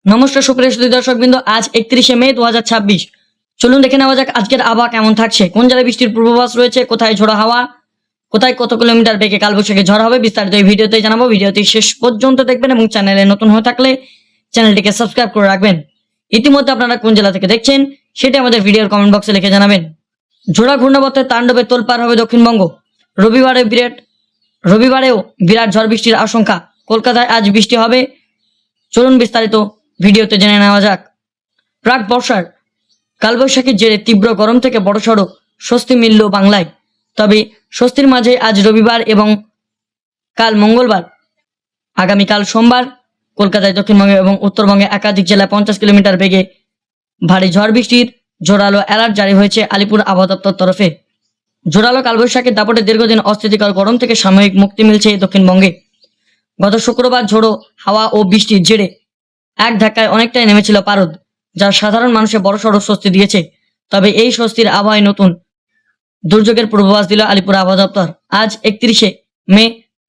নমস্কার সুপ্রিয় দর্শকবৃন্দ, আজ 31শে মে 2026। চলুন দেখে নেওয়া যাক আজকের আবহাওয়া কেমন থাকছে, কোন জেলায় বৃষ্টির পূর্বাভাস রয়েছে, কোথায় ঝোড়ো হাওয়া, কোথায় কত কিলোমিটার বেগে কালবৈশাখী ঝড় হবে, বিস্তারিত এই ভিডিওতে জানাবো। ভিডিওটি শেষ পর্যন্ত দেখবেন এবং চ্যানেলে নতুন হয়ে থাকলে চ্যানেলটিকে সাবস্ক্রাইব করে রাখবেন। ইতিমধ্যে আপনারা কোন জেলা থেকে দেখছেন সেটা আমাদের ভিডিওর কমেন্ট বক্সে লিখে জানাবেন। ঝোড়া ঘূর্ণাবর্তের তাণ্ডবে তোলপাড় হবে দক্ষিণবঙ্গ। রবিবারেও বিরাট ঝড় বৃষ্টির আশঙ্কা। কলকাতায় আজ বৃষ্টি হবে। চলুন বিস্তারিত ভিডিওতে জেনে নেওয়া যাক। প্রাক বর্ষার কালবৈশাখীর জেরে তীব্র গরম থেকে বড়সড় স্বস্তি মিলল বাংলায়। তবে স্বস্তির মাঝে আজ রবিবার এবং কাল মঙ্গলবার, আগামীকাল সোমবার কলকাতায়, দক্ষিণবঙ্গে এবং উত্তরবঙ্গে একাধিক জেলায় 50 কিলোমিটার বেগে ভারী ঝড় বৃষ্টির জোরালো অ্যালার্ট জারি হয়েছে আলিপুর আবহাওয়া দপ্তর তরফে। জোরালো কালবৈশাখীর দাপটে দীর্ঘদিন অস্থিতিকর গরম থেকে সাময়িক মুক্তি মিলছে দক্ষিণবঙ্গে। গত শুক্রবার ঝোড়ো হাওয়া ও বৃষ্টির জেরে এক ধাক্কায় অনেকটাই নেমেছিল পারদ, যা সাধারণ মানুষের বড়সড় স্বস্তি দিয়েছে। তবে এই স্বস্তির আবহাওয়ায় নতুন দুর্যোগের পূর্বাভাস দিল আলিপুর আবহাওয়া দপ্তর। আজ 31শে মে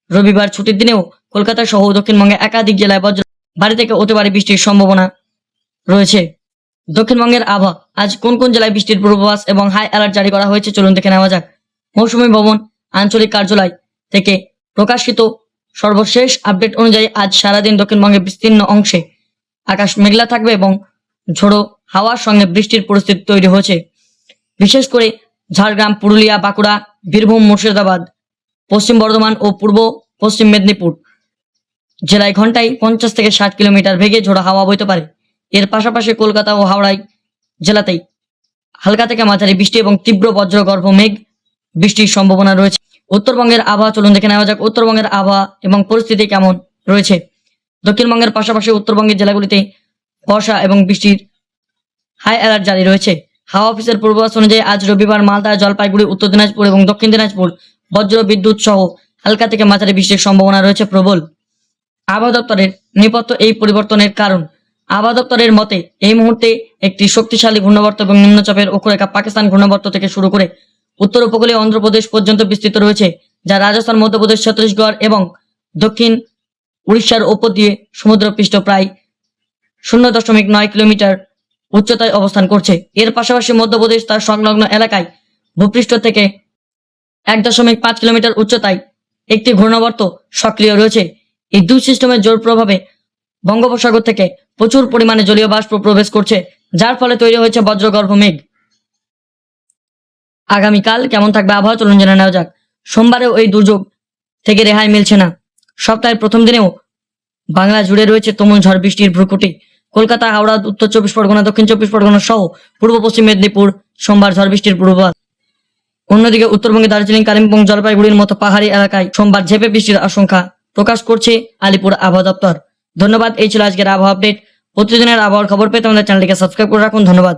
রবিবার ছুটির দিনেও কলকাতা সহ দক্ষিণবঙ্গে একাধিক জেলায় ভারী থেকে অতি ভারী বৃষ্টির সম্ভাবনা রয়েছে। দক্ষিণবঙ্গের আবহাওয়া আজ কোন কোন জেলায় বৃষ্টির পূর্বাভাস এবং হাই অ্যালার্ট জারি করা হয়েছে চলুন দেখে নেওয়া যাক। মৌসুমী ভবন আঞ্চলিক কার্যালয় থেকে প্রকাশিত সর্বশেষ আপডেট অনুযায়ী আজ সারাদিন দক্ষিণবঙ্গের বিস্তীর্ণ অংশে আকাশ মেঘলা থাকবে এবং ঝোড়ো হাওয়ার সঙ্গে বৃষ্টির পরিস্থিতি তৈরি হয়েছে। বিশেষ করে ঝাড়গ্রাম, পুরুলিয়া, বাঁকুড়া, বীরভূম, মুর্শিদাবাদ, পশ্চিম বর্ধমান ও পূর্ব পশ্চিম মেদিনীপুর জেলায় ঘন্টায় 50 থেকে 60 কিলোমিটার বেগে ঝোড়ো হাওয়া বইতে পারে। এর পাশাপাশি কলকাতা ও হাওড়ায় জেলাতেই হালকা থেকে মাঝারি বৃষ্টি এবং তীব্র বজ্রগর্ভ মেঘ বৃষ্টির সম্ভাবনা রয়েছে। উত্তরবঙ্গের আবহাওয়া চলুন দেখে নেওয়া যাক উত্তরবঙ্গের আবহাওয়া এবং পরিস্থিতি কেমন রয়েছে। দক্ষিণবঙ্গের পাশাপাশি উত্তরবঙ্গের জেলাগুলিতে বর্ষা এবং বৃষ্টির হাই অ্যালার্ট জারি রয়েছে। হাওয়া অফিসের পূর্বাভাস অনুযায়ী আজ রবিবার মালদা, জলপাইগুড়ি, উত্তর দিনাজপুর এবং দক্ষিণ দিনাজপুর বজ্র বিদ্যুৎ সহ হালকা থেকে মাঝারি বৃষ্টির সম্ভাবনা রয়েছে প্রবল। আবহাওয়া দপ্তরের নেপথ্য এই পরিবর্তনের কারণ। আবহাওয়া দপ্তরের মতে এই মুহূর্তে একটি শক্তিশালী ঘূর্ণাবর্ত এবং নিম্নচাপের অক্ষরেখা পাকিস্তান ঘূর্ণাবর্ত থেকে শুরু করে উত্তর উপকূলীয় অন্ধ্রপ্রদেশ পর্যন্ত বিস্তৃত রয়েছে, যা রাজস্থান, মধ্যপ্রদেশ, ছত্তিশগড় এবং দক্ষিণ উড়িষ্যার ওপর দিয়ে সমুদ্রপৃষ্ঠ প্রায় 0.9 কিলোমিটার উচ্চতায় অবস্থান করছে। এর পাশাপাশি মধ্যপ্রদেশ তার সংলগ্ন এলাকায় ভূপৃষ্ঠ থেকে 1.5 কিলোমিটার উচ্চতায় একটি ঘূর্ণাবর্ত সক্রিয় রয়েছে। এই দুই সিস্টেমের জোর প্রভাবে বঙ্গোপসাগর থেকে প্রচুর পরিমাণে জলীয় বাষ্প প্রবেশ করছে, যার ফলে তৈরি হয়েছে বজ্রগর্ভ মেঘ। আগামীকাল কেমন থাকবে আবহাওয়া চলুন জেনে নেওয়া যাক। সোমবারেও এই দুর্যোগ থেকে রেহাই মিলছে না। সপ্তাহের প্রথম দিনেও বাংলা জুড়ে রয়েছে তুমুল ঝড় বৃষ্টির ভ্রুকুটি। কলকাতা, হাওড়া, উত্তর 24 পরগনা, দক্ষিণ 24 পরগনা সহ পূর্ব পশ্চিম মেদিনীপুর সোমবার ঝড় বৃষ্টির পূর্বাভাস। অন্যদিকে উত্তরবঙ্গে দার্জিলিং, কালিম্পং, জলপাইগুড়ির মতো পাহাড়ি এলাকায় সোমবার ঝেঁপে বৃষ্টির আশঙ্কা প্রকাশ করছে আলিপুর আবহাওয়া দপ্তর। ধন্যবাদ। এই ছিল আজকের আবহাওয়া আপডেট। প্রতিদিনের আবহাওয়ার খবর পেতে আমাদের চ্যানেলটিকে সাবস্ক্রাইব করে রাখুন। ধন্যবাদ।